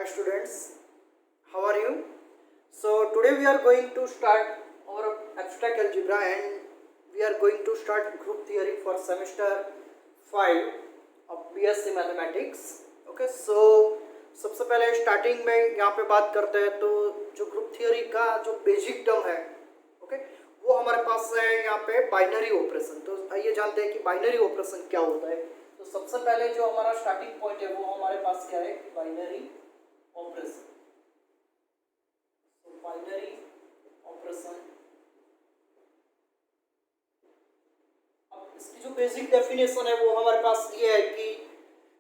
students, how are you? So today we are going to start our abstract algebra and we are going to start group theory for semester 5 of BSc Mathematics. Okay, so सबसे पहले starting में यहाँ पे बात करते हैं तो जो ग्रुप थियोरी का जो बेसिक टर्म है, ओके, वो हमारे पास है यहाँ पे बाइनरी ऑपरेशन। तो आइए जानते हैं कि बाइनरी ऑपरेशन क्या होता है। तो सबसे पहले जो हमारा स्टार्टिंग पॉइंट है वो हमारे पास क्या है कि बाइनरी ऑपरेशन। तो बाइनरी ऑपरेशन, अब इसकी जो बेसिक डेफिनेशन है वो हमारे पास ये है कि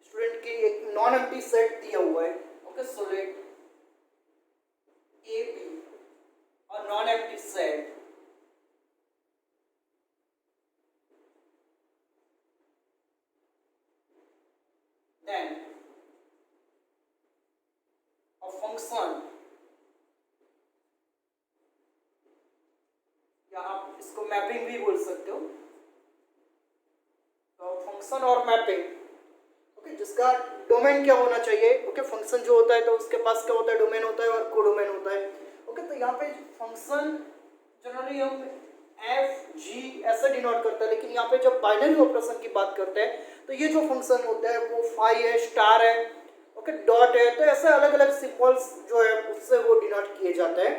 स्टूडेंट की एक नॉन एम्प्टी सेट दिया हुआ है, okay, so let A B or non empty set then a function, या आप इसको मैपिंग भी बोल सकते हो। तो फंक्शन और मैपिंग, ओके, जिसका डोमेन क्या होना चाहिए, ओके, फंक्शन जो होता है तो उसके पास क्या होता है, डोमेन होता है और कोडोमेन होता है। ओके, तो यहाँ पे फंक्शन जनरली हम एफ जी ऐसे डिनोट करते हैं, लेकिन यहाँ पे जब बाइनरी ऑपरेशन की बात करते हैं तो ये जो फंक्शन होता है वो फाई है, स्टार है, ओके, डॉट है, तो ऐसे अलग अलग सिंबल्स जो है उससे वो डिनोट किए जाते हैं।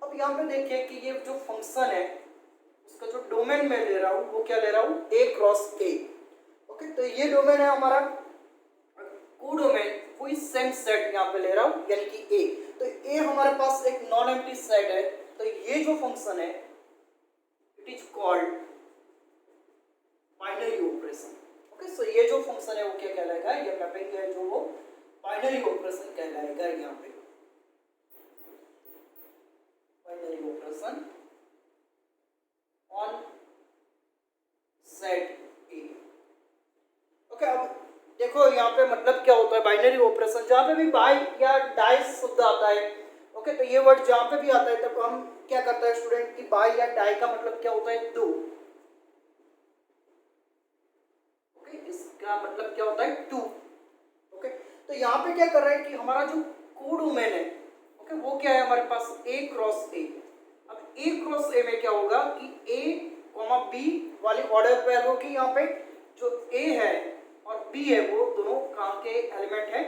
अब यहाँ पे देखिए कि ये जो फंक्शन है उसका जो डोमेन मैं ले रहा हूँ वो क्या ले रहा हूँ, ए क्रॉस ए। ओके, तो ये डोमेन है हमारा कोडोमेन, कोई सेम सेट यहाँ पे ले रहा हूँ यानी कि ए। तो ए हमारे पास एक नॉन एम्प्टी सेट है, तो ये जो फंक्शन है it is called binary operation. Okay, so ये जो फंक्शन है वो क्या कहलाएगा, ये मैपिंग है जो वो बाइनरी ऑपरेशन कहलाएगा। यहाँ पे binary operation on set A. Okay, अब देखो यहाँ पे मतलब क्या होता है बाइनरी ऑपरेशन, जहाँ पे भी बाई या डाई शब्द आता है, ओके, तो ये वर्ड जहाँ पे भी आता है तब हम क्या करते हैं स्टूडेंट की बाई या डाई का मतलब क्या होता है, दो। ओके, इसका मतलब क्या होता है, टू। ओके, तो यहाँ पे क्या कर रहे हैं कि हमारा जो कोडोमेन है, ओके, वो क्या है हमारे पास ए क्रॉस ए। अब ए क्रॉस ए में क्या होगा कि ए कॉमा बी वाली ऑर्डर पेयर होगी। यहाँ पे जो ए है और बी है वो दोनों कहाँ के एलिमेंट है,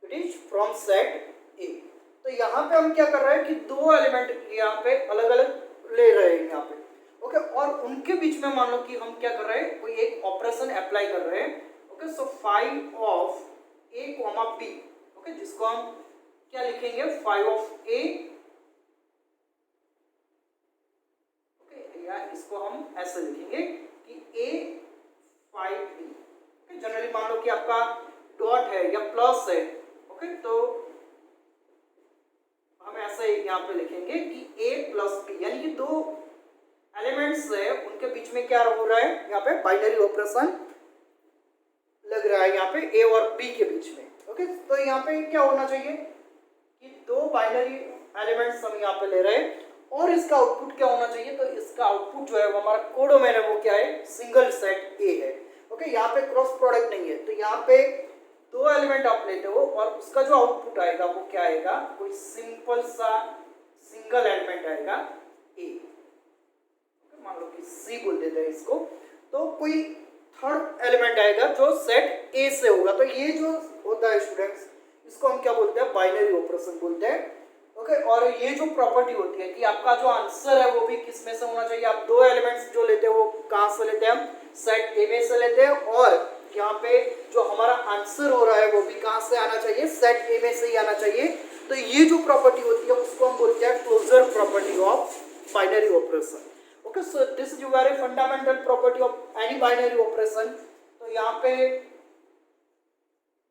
इट इज फ्रॉम सेट ए। तो यहाँ पे हम क्या कर रहे हैं कि दो एलिमेंट यहाँ पे अलग अलग ले रहे हैं यहाँ पे, ओके, और उनके बीच में मान लो कि हम क्या कर रहे हैं, कोई एक ऑपरेशन अप्लाई कर रहे हैं। Okay, so five of A comma B, okay, जिसको हम क्या लिखेंगे, फाइव ऑफ ए, ओके, या इसको हम ऐसे लिखेंगे कि ए फाइव बी। जनरली मान लो कि आपका डॉट है या प्लस है, ओके, तो हम ऐसे यहाँ पे लिखेंगे कि a प्लस बी, यानी कि दो एलिमेंट्स है उनके बीच में क्या हो रहा है, यहाँ पे बाइनरी ऑपरेशन लग रहा है यहाँ पे a और b के बीच में। ओके, तो यहाँ पे क्या होना चाहिए कि दो बाइनरी एलिमेंट्स हम यहाँ पे ले रहे हैं और इसका आउटपुट क्या होना चाहिए, तो इसका आउटपुट जो है वो हमारा कोडोमेन है वो क्या है, सिंगल सेट a है। ओके, यहाँ पे क्रॉस प्रोडक्ट नहीं है, तो यहाँ पे दो एलिमेंट आप लेते हो और उसका जो आउटपुट आएगा वो क्या आएगा, कोई सिंपल सा सिंगल एलिमेंट आएगा ए। मान लो कि सी बोल देते हैं इसको, तो कोई थर्ड एलिमेंट आएगा जो सेट ए से होगा। तो ये जो होता है स्टूडेंट्स, इसको हम क्या बोलते हैं, बाइनरी ऑपरेशन बोलते हैं। ओके, और ये जो प्रॉपर्टी होती है कि आपका जो आंसर है वो भी किस में से होना चाहिए, आप दो एलिमेंट्स जो लेते हैं वो कहाँ से लेते हैं, हम सेट ए में से लेते हैं, और यहाँ पे जो हमारा आंसर हो रहा है वो भी कहाँ से आना चाहिए, सेट ए में से ही आना चाहिए। तो ये जो प्रॉपर्टी होती है उसको हम बोलते हैं closure property of binary operation. Okay, so this is very fundamental property of any binary operation. तो यहाँ पे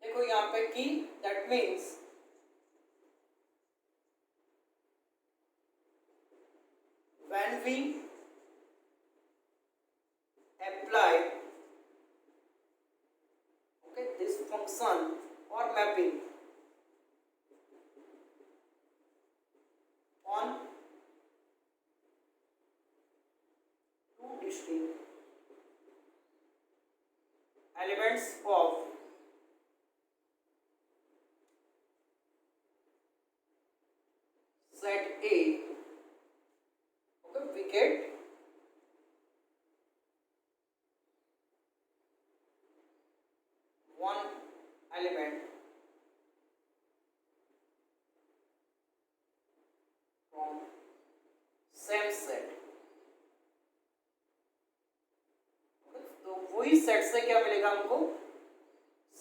देखो, यहाँ पे की that means when we apply, okay, this function or mapping on two distinct elements of set A, okay, we get one element from same set, तो वही set से क्या मिलेगा हमको,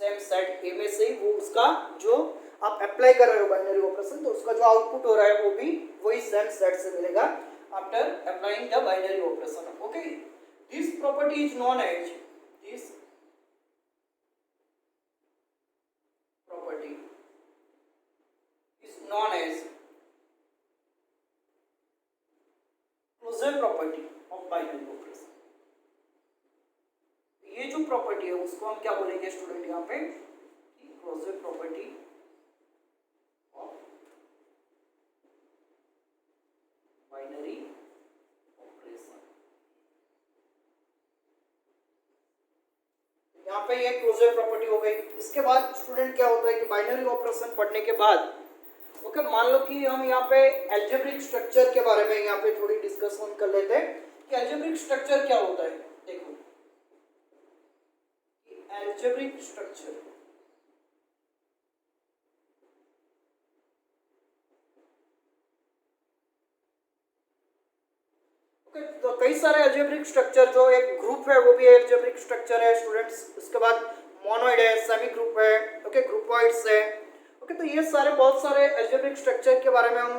सेम सेट ए में से ही वो उसका जो आप अप्लाई कर रहे हो बाइनरी ऑपरेशन, तो उसका जो आउटपुट हो रहा है वो भी वही सेम सेट से मिलेगा after applying the binary operation, okay. This property is known as, this known as closure property of binary operation। ये जो प्रॉपर्टी है उसको हम क्या बोलेंगे स्टूडेंट यहाँ पे, closure property of binary operation. यहाँ पे ये क्लोजर प्रॉपर्टी हो गई। इसके बाद स्टूडेंट क्या होता है कि बाइनरी ऑपरेशन पढ़ने के बाद ओके, मान लो कि हम यहाँ पे एल्जेब्रिक स्ट्रक्चर के बारे में यहाँ पे थोड़ी डिस्कशन कर लेते हैं कि एल्जेब्रिक स्ट्रक्चर क्या होता है। देखो एल्जेब्रिक स्ट्रक्चर, ओके, तो कई सारे एल्जेब्रिक स्ट्रक्चर, जो एक ग्रुप है वो भी एल्जेब्रिक स्ट्रक्चर है स्टूडेंट्स। उसके बाद मोनोइड है, सेमी ग्रुप है, ओके, ग्रुपॉइड्स है, ओके। तो ये सारे बहुत सारे एल्जेब्रिक स्ट्रक्चर के बारे में हम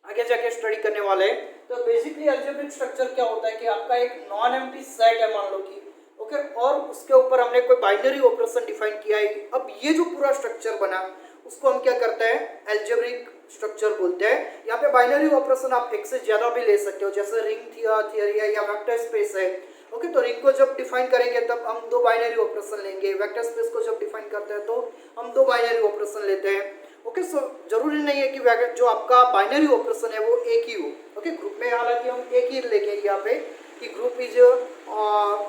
आगे जाके स्टडी करने वाले हैं। तो बेसिकली एल्जेब्रिक स्ट्रक्चर क्या होता है कि आपका एक नॉन एम्प्टी सेट है मान लो कि, ओके, और उसके ऊपर हमने कोई बाइनरी ऑपरेशन डिफाइन किया है। अब ये जो पूरा स्ट्रक्चर बना उसको हम क्या करते हैं, एल्जेब्रिक स्ट्रक्चर बोलते हैं। यहाँ पे बाइनरी ऑपरेशन आप एक से ज्यादा भी ले सकते हो, जैसे रिंग थियरी है या वेक्टर स्पेस है, ओके। तो रिंग को जब डिफाइन करेंगे तब हम दो बाइनरी ऑपरेशन लेंगे, वेक्टर स्पेस को जब डिफाइन करते हैं तो हम दो बाइनरी ऑपरेशन लेते हैं, ओके। सो जरूरी नहीं है कि जो आपका बाइनरी ऑपरेशन है वो एक ही हो, ओके। ग्रुप में हालांकि हम एक ही लेके यहाँ पे कि group is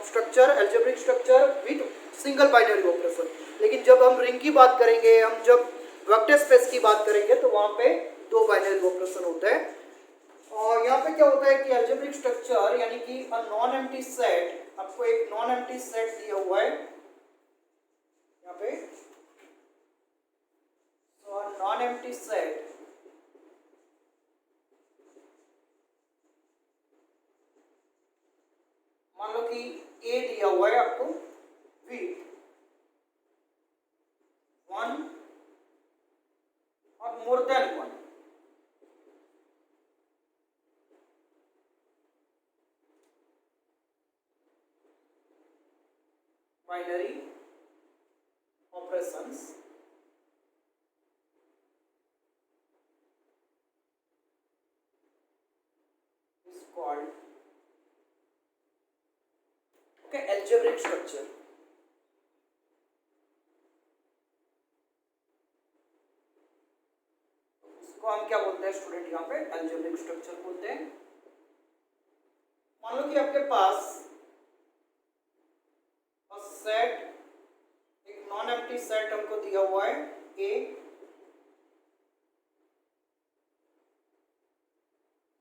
structure, algebraic structure with single binary operation. लेकिन जब हम रिंग की बात करेंगे, हम जब वेक्टर स्पेस की बात करेंगे तो वहाँ पे दो बाइनरी ऑपरेशन होते हैं। और यहाँ पे क्या होता है कि एल्जेब्रिक स्ट्रक्चर यानी कि अ नॉन एम्प्टी सेट, आपको एक नॉन एम्प्टी सेट दिया हुआ है यहाँ पे, तो नॉन एम्प्टी सेट मान लो कि ए दिया हुआ है आपको विथ 1 और more than 1, binary operations is called, okay, algebraic structure। उसको हम क्या बोलते हैं स्टूडेंट, यहाँ पे algebraic structure बोलते हैं। मान लो कि आपके पास सेट, एक नॉन एम्प्टी सेट हमको दिया हुआ है ए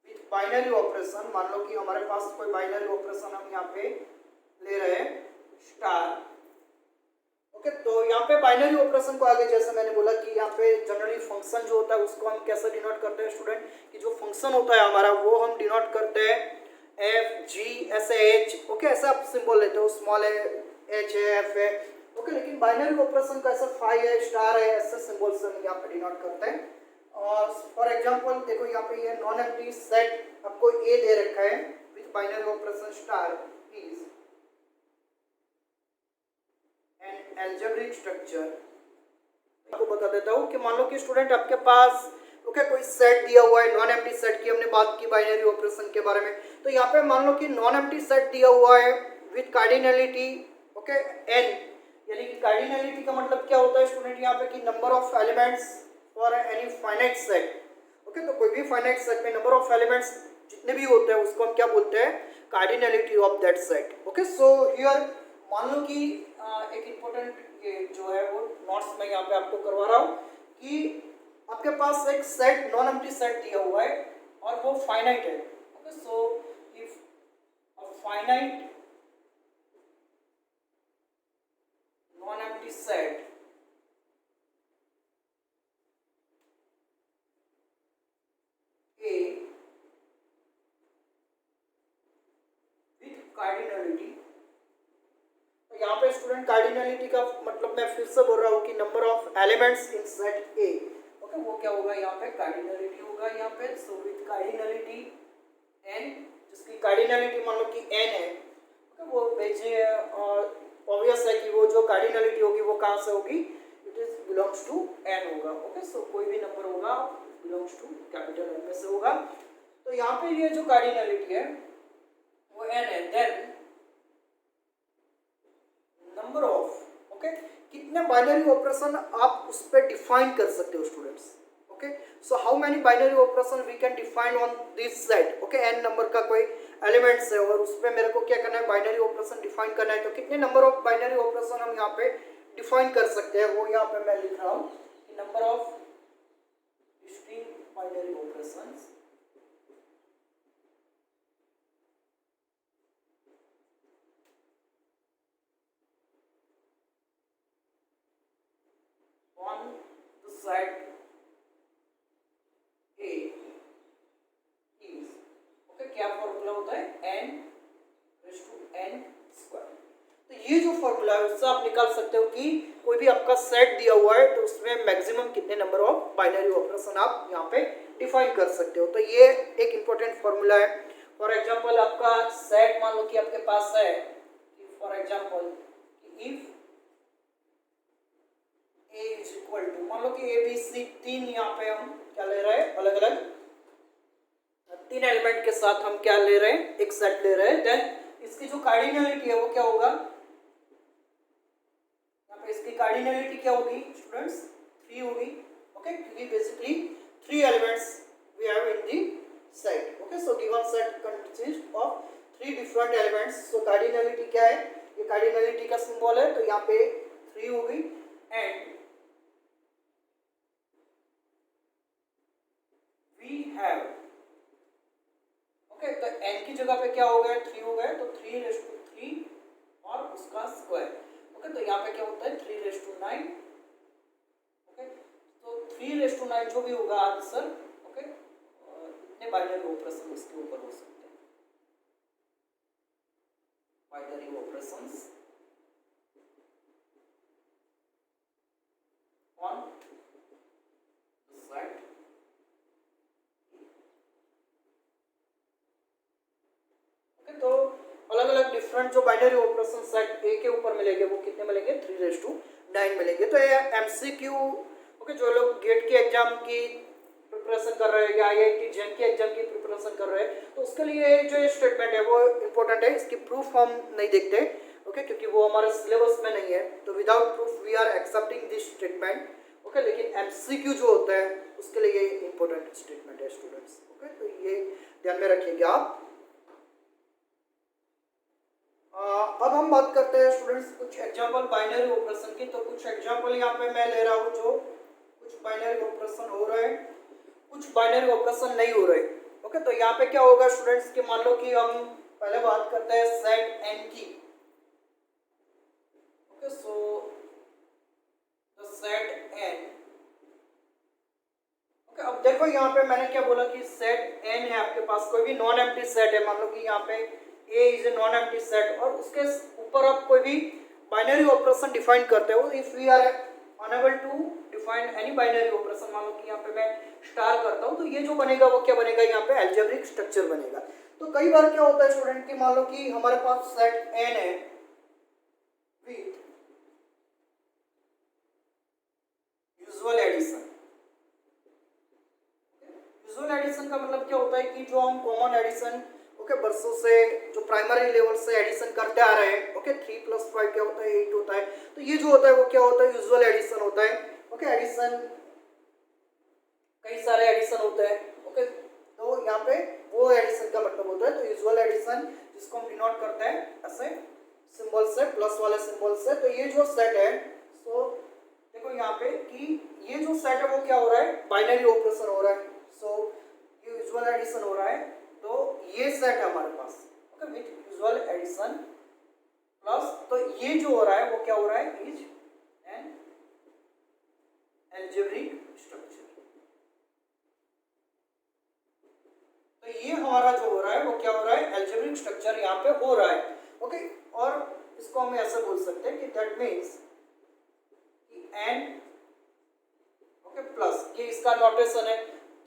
विथ बाइनरी ऑपरेशन। मान लो कि हमारे पास कोई बाइनरी ऑपरेशन हम यहाँ पे ले रहे हैं स्टार, ओके। तो यहाँ पे बाइनरी ऑपरेशन को आगे जैसे मैंने बोला कि यहाँ पे जनरली फंक्शन जो होता है उसको हम कैसे डिनोट करते हैं स्टूडेंट, कि जो फंक्शन होता है हमारा वो हम डिनोट करते हैं एफ जी ऐसे एच, ओके। ऐसा आप सिंबल लेते हो, स्मॉल है एच है, एफ है, ओके। लेकिन बाइनरी ऑपरेशन का ऐसा फाई है, स्टार है, ऐसे सिंबल से हम यहाँ पे डिनोट करते हैं। और फॉर एग्जांपल देखो यहाँ पे ये नॉन एम्प्टी सेट आपको ए दे रखा है with binary operation star is an algebraic structure. आपको बता देता हूँ कि मान लो कि स्टूडेंट आपके पास ओके कोई सेट दिया हुआ है, नॉन एम्प्टी सेट की हमने बात की बाइनरी ऑपरेशन के बारे में। तो यहाँ पे मान लो कि नॉन एम्प्टी सेट दिया हुआ है विथ कार्डिनलिटी, ओके, n, यानी कि कार्डिनलिटी का मतलब क्या होता है स्टूडेंट यहाँ पे कि number of elements for any finite set, okay. तो कोई भी फाइनाइट सेट में नंबर ऑफ एलिमेंट्स जितने भी होते हैं उसको हम क्या बोलते हैं, cardinality of that set, okay. So here मान लो कि एक इम्पोर्टेंट ये जो है वो नोट्स में यहाँ पे आपको करवा रहा हूँ कि आपके पास एक सेट नॉन एम्प्टी सेट दिया हुआ है और वो फाइनाइट है। Okay, so if a finite non empty set A with cardinality, तो यहाँ पे स्टूडेंट कार्डिनलिटी का मतलब मैं फिर से बोल रहा हूँ कि number of elements in set A. Okay, वो क्या होगा यहाँ पे कार्डिनलिटी होगा यहाँ पे। सो विथ कार्डिनलिटी n, जिसकी कार्डिनलिटी मान लो कि n है। ओके, वो भेजिए और ऑब्वियस है कि वो जो कार्डिनलिटी होगी वो कहाँ से होगी, it is belongs to n होगा। ओके, सो कोई भी नंबर होगा बिलोंग्स टू कैपिटल n में से होगा। तो यहाँ पे ये जो कार्डिनलिटी है वो n है। देन नंबर ऑफ, ओके, कितने बाइनरी ऑपरेशन आप उस पर डिफाइन कर सकते हो students. Okay, so how many binary operation we can define on this set. Okay, n number का कोई एलिमेंट्स है और उस पर मेरे को क्या करना है, बाइनरी ऑपरेशन डिफाइन करना है। तो कितने नंबर ऑफ बाइनरी ऑपरेशन हम यहाँ पे डिफाइन कर सकते हैं, वो यहाँ पे मैं लिख रहा हूँ कि number of distinct binary operations on the set A is, okay, क्या फॉर्मूला होता है, n raise to n square. तो ये जो फॉर्मूला है उससे आप निकाल सकते हो कि कोई भी आपका सेट दिया हुआ है तो उसमें मैक्सिमम कितने नंबर ऑफ बाइनरी ऑपरेशन आप यहाँ पे डिफाइन कर सकते हो। तो ये एक इंपॉर्टेंट फॉर्मूला है। फॉर एग्जांपल आपका सेट मान लो कि आपके पास है, for example if A is equal to, मान लो कि ABC तीन, यहाँ पे हम क्या ले रहे हैं, अलग अलग तीन एलिमेंट के साथ हम क्या ले रहे हैं, एक सेट ले रहे हैं। देन इसकी जो कार्डिनलिटी है वो क्या होगा, यहाँ पे इसकी कार्डिनलिटी क्या होगी स्टूडेंट्स, 3 होगी। ओके, क्योंकि basically 3 elements we have in the set. Okay, so given set consist of 3 different elements. So cardinality क्या है, ये कार्डिनलिटी का सिंबल है, तो यहाँ पे 3 होगी। एंड वी हैव, ओके, तो n की जगह पे क्या हो गया, 3 हो गया, तो 3 रेज़ टू 3 और उसका स्क्वायर। ओके, तो यहाँ पे क्या होता है 3 रेज़ टू 9। ओके, तो 3 रेज़ टू 9 जो भी होगा आंसर। ओके, इतने बाइनरी ऑपरेशन इसके ऊपर हो सकते हैं, बाइनरी ऑपरेशंस ऑन सेट। तो अलग अलग डिफरेंट जो बाइनरी ऑपरेशन सेट ए के ऊपर मिलेंगे वो कितने मिलेंगे, 3 रेज़ टू 9 मिलेंगे। तो ये एमसीक्यू, ओके, जो लोग गेट के एग्जाम की प्रिपरेशन कर रहे हैं या IIT जेन के एग्जाम की प्रिपरेशन कर रहे हैं, तो उसके लिए जो ये स्टेटमेंट है वो इंपॉर्टेंट है। इसकी प्रूफ हम नहीं देखते, ओके, क्योंकि वो हमारे सिलेबस में नहीं है। तो without proof we are accepting this statement. Okay, लेकिन एमसीक्यू जो होता है उसके लिए ये इंपॉर्टेंट स्टेटमेंट है स्टूडेंट्स। ओके, तो ये ध्यान में रखिएगा आप। अब हम बात करते हैं स्टूडेंट्स कुछ एग्जांपल बाइनरी ऑपरेशन की। तो कुछ एग्जांपल यहाँ पे मैं ले रहा हूँ जो कुछ बाइनरी ऑपरेशन हो रहे हैं, कुछ बाइनरी ऑपरेशन नहीं हो रहे। ओके, तो यहाँ पे क्या होगा स्टूडेंट्स कि मान लो कि हम पहले बात करते हैं सेट n की। Okay, so the set n। Okay, अब देखो यहाँ पे मैंने क्या बोला कि सेट n है आपके पास, कोई भी नॉन एम्प्टी सेट है। मान लो कि यहाँ पे A is a non empty set और उसके ऊपर आप कोई भी बाइनरी ऑपरेशन डिफाइन करते हो। If we are unable to define any binary operation, मान लो कि यहाँ पे मैं स्टार करता हूँ, तो ये जो बनेगा वो क्या बनेगा, यहाँ पे अलजेब्रिक स्ट्रक्चर बनेगा। तो कई बार क्या होता है स्टूडेंट कि मान लो कि हमारे पास सेट n है with usual addition. Usual addition का मतलब क्या होता है कि जो हम कॉमन एडिशन, ओके, बरसों से जो प्राइमरी लेवल से एडिशन करते आ रहे हैं। ओके, 3 + 5 क्या होता है, 8 होता है। तो ये जो होता है वो क्या होता है, यूजुअल एडिशन होता है। ओके, एडिशन कई सारे एडिशन होते हैं। ओके, तो यहाँ पे वो एडिशन का मतलब होता है। तो यूजुअल एडिशन जिसको हम डिनोट करते हैं ऐसे सिंबल से, प्लस वाले सिंबल से। तो ये जो सेट है, सो देखो देखो यहाँ पे कि ये जो सेट है वो क्या हो रहा है, बाइनरी ऑपरेशन हो रहा है। सो ये यूजुअल एडिशन हो रहा है, तो ये सेट है हमारे पास, okay, with usual addition plus, तो ये जो हो रहा है वो क्या हो रहा है, इज एन एल्जेब्रिक स्ट्रक्चर। तो ये हमारा जो हो रहा है वो क्या हो रहा है, एल्जेब्रिक स्ट्रक्चर यहाँ पे हो रहा है, ओके। और इसको हम ऐसे बोल सकते हैं कि that means N, okay, plus ये इसका नोटेशन है,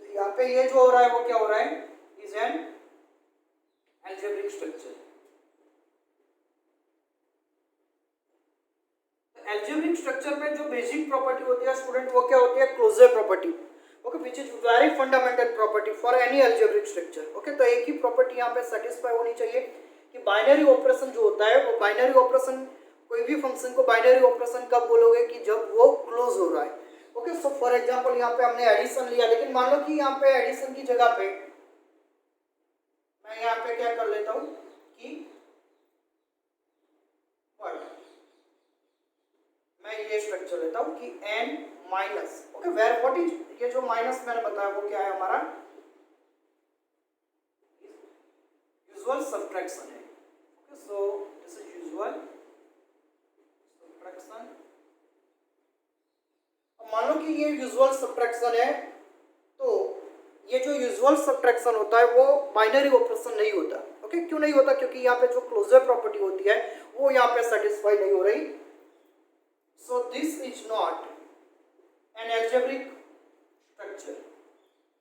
तो यहाँ पे ये जो हो रहा है वो क्या हो रहा है, is an algebraic structure. Algebraic structure में जो बेसिक प्रॉपर्टी होती है स्टूडेंट, वो क्या होती है, closure property, okay, which is very fundamental property for any algebraic structure, okay. तो एक ही प्रॉपर्टी यहाँ पे सेटिस्फाई होनी चाहिए कि बाइनरी ऑपरेशन जो होता है वो बाइनरी ऑपरेशन, कोई भी फंक्शन को बाइनरी ऑपरेशन कब बोलोगे, कि जब वो क्लोज हो रहा है, ओके। सो फॉर एग्जांपल यहाँ पे हमने एडिशन लिया, लेकिन मान लो कि यहाँ पे एडिशन की जगह पे मैं यहाँ पे क्या कर लेता हूँ कि मैं ये स्ट्रक्चर लेता हूँ कि n minus, okay, where what is, ये जो माइनस मैंने बताया वो क्या है हमारा, यूजुअल सब्ट्रैक्शन है, okay. So this is usual subtraction. मान लो कि ये यूजुअल सब्ट्रैक्शन है, तो ये जो यूजुअल सब्ट्रैक्शन होता है वो बाइनरी ऑपरेशन नहीं होता, ओके। क्यों नहीं होता, क्योंकि यहाँ पे जो क्लोजर प्रॉपर्टी होती है वो यहाँ पे सेटिस्फाई नहीं हो रही। So this is not an algebraic structure.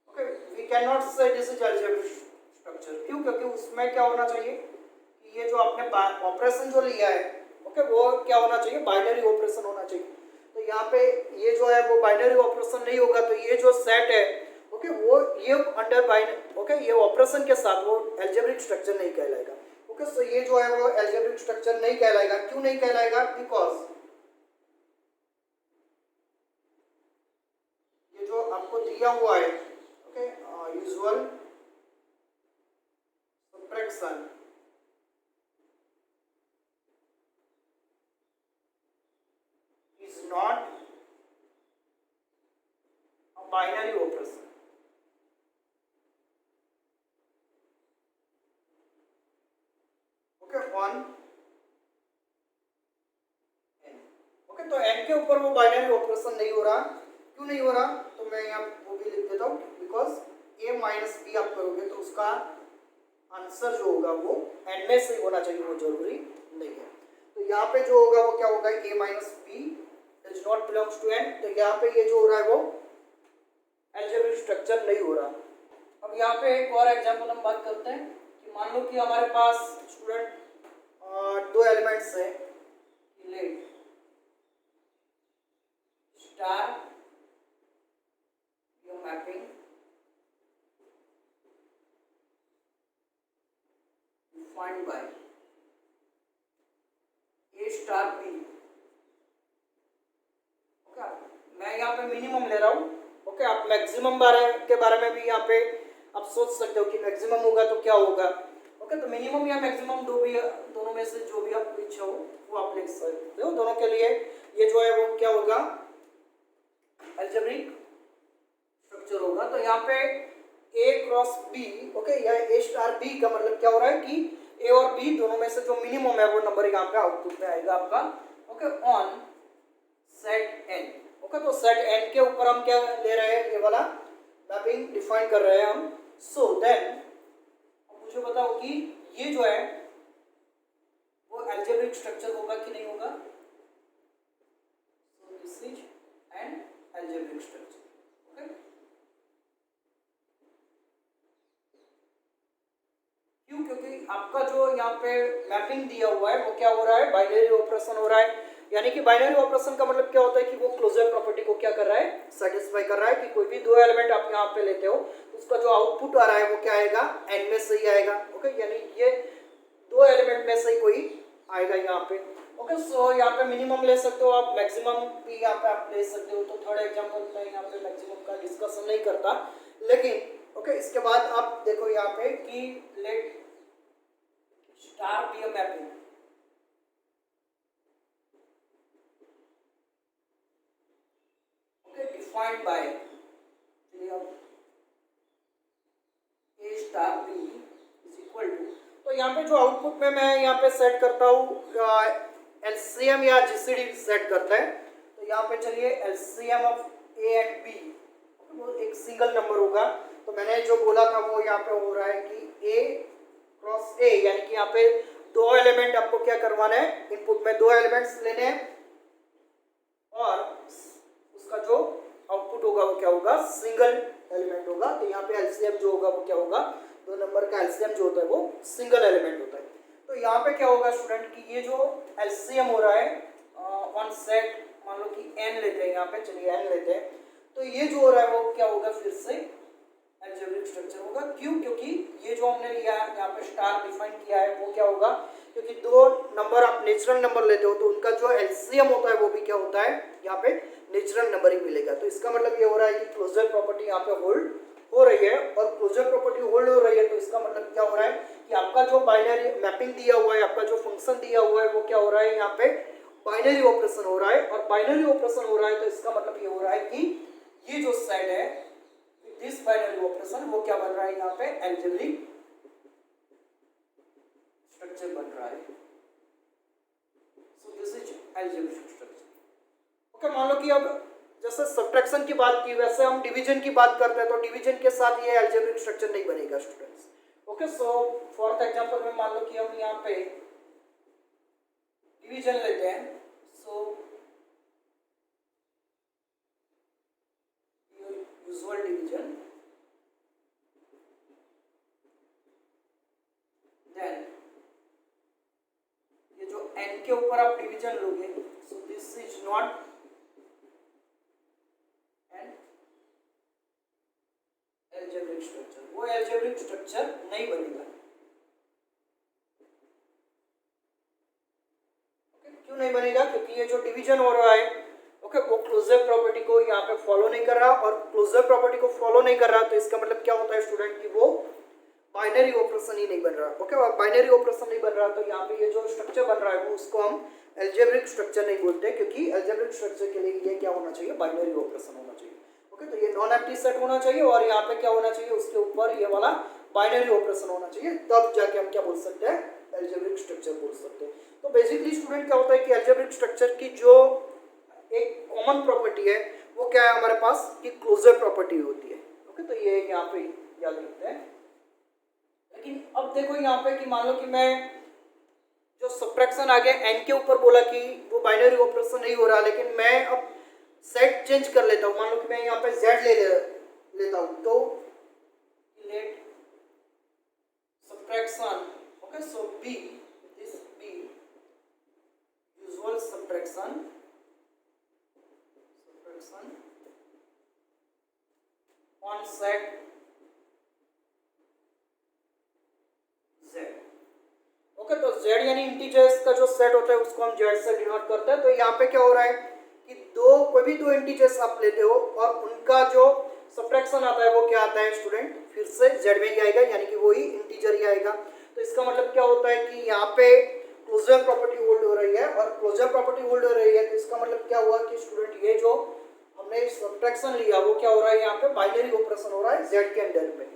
Okay, we cannot say this is algebraic structure. क्यों? क्योंकि उसमें क्या होना चाहिए कि ये जो आपने ऑपरेशन जो लिया है, ओके, वो क्या होना चाहिए, बाइनरी ऑपरेशन होना चाहिए। तो यहाँ पे ये जो है वो बाइनरी ऑपरेशन नहीं होगा, तो ये जो सेट है, ओके, वो ये अंडर बाइनरी, ओके, ये ऑपरेशन के साथ वो अलजेब्रिक स्ट्रक्चर नहीं कहलाएगा, ओके। सो ये जो है वो अलजेब्रिक स्ट्रक्चर नहीं कहलाएगा। क्यों नहीं कहलाएगा, बिकॉज जो आपको दिया हुआ है, okay, usual subtraction is not a binary operation, okay, on n, okay. तो n के ऊपर वो बाइनरी ऑपरेशन नहीं हो रहा। क्यों नहीं हो रहा, तो मैं यहाँ वो भी लिख देता हूँ, बिकॉज a माइनस बी आप करोगे तो उसका आंसर जो होगा वो n में से ही होना चाहिए, वो जरूरी नहीं है। तो यहाँ पे जो होगा वो क्या होगा, a minus B does not belongs to n, तो यहाँ पे ये जो हो रहा है वो अलजेब्रिक स्ट्रक्चर नहीं हो रहा। अब यहाँ पे एक और एग्जांपल हम बात करते हैं कि मान लो कि हमारे पास स्टूडेंट दो एलिमेंट्स हैं, let star mapping defined by a star b, okay. मैं यहाँ पे मिनिमम ले रहा हूँ, ओके। आप मैक्सिमम के बारे में भी यहाँ पे आप सोच सकते हो कि मैक्सिमम होगा तो क्या होगा, ओके। तो मिनिमम या मैक्सिमम दोनों में से जो भी आपकी इच्छा हो वो आप लिख सकते हो। दोनों के लिए ये जो है वो क्या होगा, अलजेब्रिक स्ट्रक्चर होगा। तो यहाँ पे a क्रॉस b, ओके, या a स्टार b का मतलब क्या हो रहा है कि a और b दोनों में से जो मिनिमम है वो नंबर यहाँ पे आउटपुट में आएगा आपका, okay, on set n, okay. तो सेट n के ऊपर हम क्या ले रहे हैं, ये वाला मैपिंग डिफाइन कर रहे हैं हम। सो देन मुझे बताओ कि ये जो है वो अलजेब्रिक स्ट्रक्चर होगा कि नहीं होगा। सो this is an algebraic structure, okay. क्यों, क्योंकि आपका जो यहाँ पे मैपिंग दिया हुआ है वो क्या हो रहा है, बाइनरी ऑपरेशन हो रहा है। यानी कि बाइनरी ऑपरेशन का मतलब क्या होता है कि वो क्लोजर प्रॉपर्टी को क्या कर रहा है, सेटिस्फाई कर रहा है। कि कोई भी दो एलिमेंट आप यहाँ पे लेते हो तो उसका जो आउटपुट आ रहा है वो क्या आएगा, n में से ही आएगा, ओके। यानी ये दो एलिमेंट में से ही कोई आएगा यहाँ पे, ओके। सो यहाँ पे मिनिमम ले सकते हो आप, मैक्सिमम भी यहाँ पे आप ले सकते हो। तो थर्ड एग्जाम्पल में यहाँ पे मैक्सिमम का डिस्कशन नहीं करता, लेकिन ओके, इसके बाद आप देखो यहाँ पे कि let star be a mapping, defined by, चलिए अब A star B is equal to, तो यहाँ पे जो आउटपुट में मैं यहाँ पे सेट करता हूँ एलसीएम या जीसीडी सेट करता है, तो यहाँ पे चलिए LCM of A and B वो एक सिंगल नंबर होगा। तो मैंने जो बोला था वो यहाँ पे हो रहा है कि ए क्रॉस ए, यानी कि यहाँ पे दो एलिमेंट आपको क्या करवाना है, इनपुट में दो एलिमेंट्स लेने हैं और उसका जो आउटपुट होगा वो क्या होगा, सिंगल एलिमेंट होगा। तो यहाँ पे एलसीएम जो होगा वो क्या होगा, दो नंबर का एलसीएम जो होता है वो सिंगल एलिमेंट होता है। तो यहाँ पे क्या होगा स्टूडेंट कि ये जो एलसीएम हो रहा है ऑन सेट, मान लो कि n लेते हैं, यहाँ पे चलिए n लेते हैं, तो ये जो हो रहा है वो क्या होगा, फिर से अलजेब्रिक स्ट्रक्चर होगा। क्यों? क्योंकि ये जो हमने लिया यहाँ पे स्टार डिफाइन किया है वो क्या होगा, क्योंकि दो नंबर आप नेचुरल नंबर लेते हो तो उनका जो एलसीएम होता है वो भी क्या होता है, यहाँ पे नेचुरल नंबर ही मिलेगा। तो इसका मतलब ये हो रहा है कि क्लोजर प्रॉपर्टी यहाँ पे होल्ड हो रही है, और क्लोजर प्रॉपर्टी होल्ड हो रही है तो इसका मतलब क्या हो रहा है कि आपका जो बाइनरी मैपिंग दिया हुआ है, आपका जो फंक्शन दिया हुआ है वो क्या हो रहा है, यहाँ पे बाइनरी ऑपरेशन हो रहा है। और बाइनरी ऑपरेशन हो रहा है तो इसका मतलब ये हो रहा है कि ये जो सेट है दिस बाइनरी ऑपरेशन वो क्या बन रहा है, यहाँ पे अलजेब्रिक स्ट्रक्चर बन रहा है। सो this is algebraic structure. Okay, मान लो कि अब जैसे सब्ट्रैक्शन की बात की वैसे हम डिवीजन की बात करते हैं, तो डिवीजन के साथ ये अलजेब्रिक स्ट्रक्चर नहीं बनेगा students. Okay, so for example में मान लो कि हम यहाँ पे डिवीजन लेते हैं, सो यूजुअल डिवीजन, देन ये जो n के ऊपर आप डिवीजन लोगे, सो this is not algebraic structure, वो एल्जेब्रिक स्ट्रक्चर नहीं बनेगा। ओके, क्यों नहीं बनेगा, क्योंकि ये जो डिवीजन हो रहा है ओके वो क्लोजर प्रॉपर्टी को यहाँ पे फॉलो नहीं कर रहा, और क्लोजर प्रॉपर्टी को फॉलो नहीं कर रहा तो इसका मतलब क्या होता है स्टूडेंट कि वो बाइनरी ऑपरेशन ही नहीं बन रहा। ओके, बाइनरी ऑपरेशन नहीं बन रहा तो यहाँ पे ये जो स्ट्रक्चर बन रहा है वो उसको हम एल्जेब्रिक स्ट्रक्चर नहीं बोलते, क्योंकि एल्जेब्रिक स्ट्रक्चर के लिए ये क्या होना चाहिए, बाइनरी ऑपरेशन होना चाहिए। ओके, तो ये नॉन एम्प्टी सेट होना चाहिए और यहाँ पे क्या होना चाहिए, उसके ऊपर ये वाला बाइनरी ऑपरेशन होना चाहिए, तब जाके हम क्या बोल सकते हैं, एल्जेब्रिक स्ट्रक्चर बोल सकते हैं। तो बेसिकली स्टूडेंट क्या होता है कि एल्जेब्रिक स्ट्रक्चर की जो एक कॉमन प्रॉपर्टी है वो क्या है हमारे पास, कि क्लोजर प्रॉपर्टी होती है। ओके, तो ये यहाँ पे याद रखते हैं। लेकिन अब देखो यहाँ पे कि मान लो कि मैं जो सब्ट्रैक्शन आ गया n के ऊपर बोला कि वो बाइनरी ऑपरेशन नहीं हो रहा, लेकिन मैं अब सेट चेंज कर लेता हूँ, मान लो कि मैं यहाँ पे z लेता हूँ, तो let subtraction, okay, so b, this b usual subtraction on set z। Okay, तो z यानी इंटीजर्स का जो सेट होता है उसको हम z से डिनोट करते हैं। तो यहाँ पे क्या हो रहा है कि कोई भी दो इंटीजर्स आप लेते हो और उनका जो सब्ट्रैक्शन आता है वो क्या आता है स्टूडेंट, फिर से z में ही आएगा, यानी कि वही इंटीजर ही आएगा। तो इसका मतलब क्या होता है कि यहाँ पे क्लोजर प्रॉपर्टी होल्ड हो रही है, और क्लोजर प्रॉपर्टी होल्ड हो रही है तो इसका मतलब क्या हुआ कि स्टूडेंट ये जो हमने सब्ट्रैक्शन लिया वो क्या हो रहा है, यहाँ पे बाइनरी ऑपरेशन हो रहा है z के अंदर में।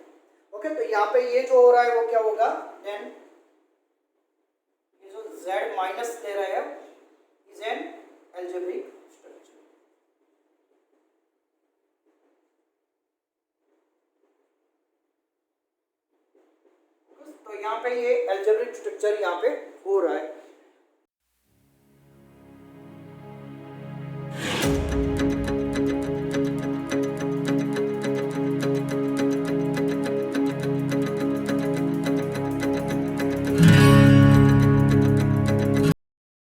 ओके, तो यहाँ पे ये जो हो रहा है वो क्या होगा, देन ये जो z माइनस ले रहा है इज एन अलजेब्रिक स्ट्रक्चर। तो यहाँ पे ये अलजेब्रिक स्ट्रक्चर यहाँ पे हो रहा है।